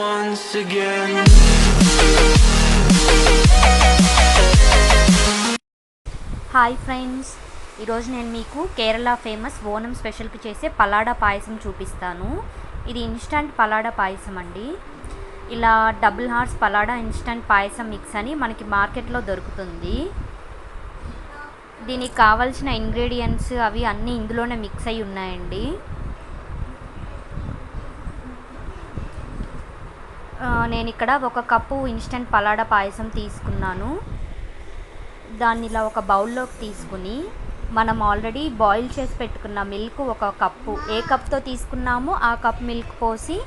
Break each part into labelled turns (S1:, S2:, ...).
S1: once again.
S2: Hi friends, ఈరోజు నేను మీకు కేరళ ఫేమస్ ఓనం స్పెషల్కి చేసే పలాడా పాయసం చూపిస్తాను. ఇది ఇన్స్టంట్ పలాడా పాయసం అండి. ఇలా డబుల్ హార్స్ పలాడా ఇన్స్టంట్ పాయసం మిక్స్ అని మనకి మార్కెట్లో దొరుకుతుంది. దీనికి కావాల్సిన ఇంగ్రీడియంట్స్ అవి అన్నీ ఇందులోనే మిక్స్ అయి ఉన్నాయండి. నేను ఇక్కడ 1 కప్పు ఇన్స్టంట్ పలాడా పాయసం తీసుకున్నాను. దాన్ని ఇలా ఒక బౌల్లోకి తీసుకుని మనం ఆల్రెడీ బాయిల్ చేసి పెట్టుకున్న మిల్క్ 1 కప్పు, ఏ కప్తో తీసుకున్నామో ఆ కప్ మిల్క్ పోసి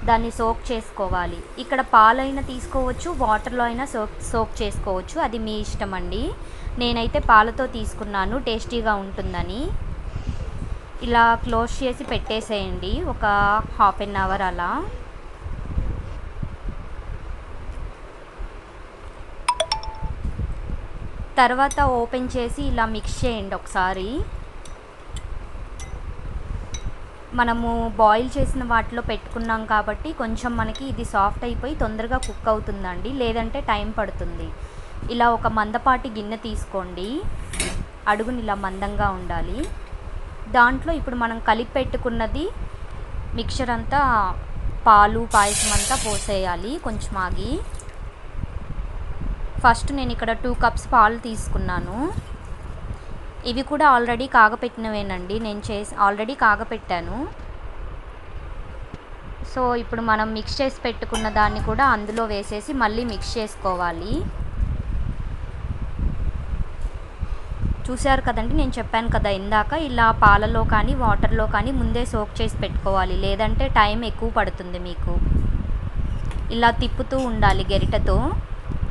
S2: దాన్ని సోక్ చేసుకోవాలి. ఇక్కడ పాలైనా తీసుకోవచ్చు, వాటర్లో అయినా సోక్ చేసుకోవచ్చు, అది మీ ఇష్టం అండి. నేనైతే పాలతో తీసుకున్నాను, టేస్టీగా ఉంటుందని. ఇలా క్లోజ్ చేసి పెట్టేసేయండి ఒక హాఫ్ అన్ అవర్ అలా. తర్వాత ఓపెన్ చేసి ఇలా మిక్స్ చేయండి ఒకసారి. మనము బాయిల్ చేసిన వాటిలో పెట్టుకున్నాం కాబట్టి కొంచెం మనకి ఇది సాఫ్ట్ అయిపోయి తొందరగా కుక్ అవుతుందండి, లేదంటే టైం పడుతుంది. ఇలా ఒక మందపాటి గిన్నె తీసుకోండి, అడుగుని ఇలా మందంగా ఉండాలి. దాంట్లో ఇప్పుడు మనం కలిపి పెట్టుకున్నది మిక్చర్ అంతా, పాలు పాయసం అంతా పోసేయాలి కొంచెం ఆగి. ఫస్ట్ నేను ఇక్కడ 2 కప్స్ పాలు తీసుకున్నాను. ఇవి కూడా ఆల్రెడీ కాగపెట్టినవేనండి, నేను ఆల్రెడీ కాగపెట్టాను. సో ఇప్పుడు మనం మిక్స్ చేసి పెట్టుకున్న దాన్ని కూడా అందులో వేసేసి మళ్ళీ మిక్స్ చేసుకోవాలి. చూశారు కదండి, నేను చెప్పాను కదా ఇందాక, ఇలా పాలలో కానీ వాటర్లో కానీ ముందే సోక్ చేసి పెట్టుకోవాలి, లేదంటే టైం ఎక్కువ పడుతుంది మీకు. ఇలా తిప్పుతూ ఉండాలి గరిటెతో,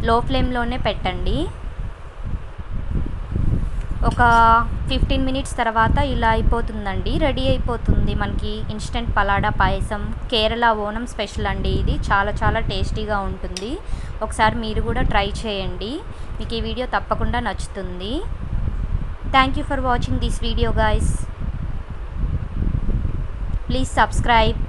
S2: లో ఫ్లేమ్లోనే పెట్టండి. ఒక 15 మినిట్స్ తర్వాత ఇలా అయిపోతుందండి, రెడీ అయిపోతుంది మనకి ఇన్స్టెంట్ పలాడా పాయసం. కేరళ ఓనం స్పెషల్ అండి ఇది, చాలా చాలా టేస్టీగా ఉంటుంది. ఒకసారి మీరు కూడా ట్రై చేయండి, మీకు ఈ వీడియో తప్పకుండా నచ్చుతుంది. Thank you for watching this video guys. Please subscribe.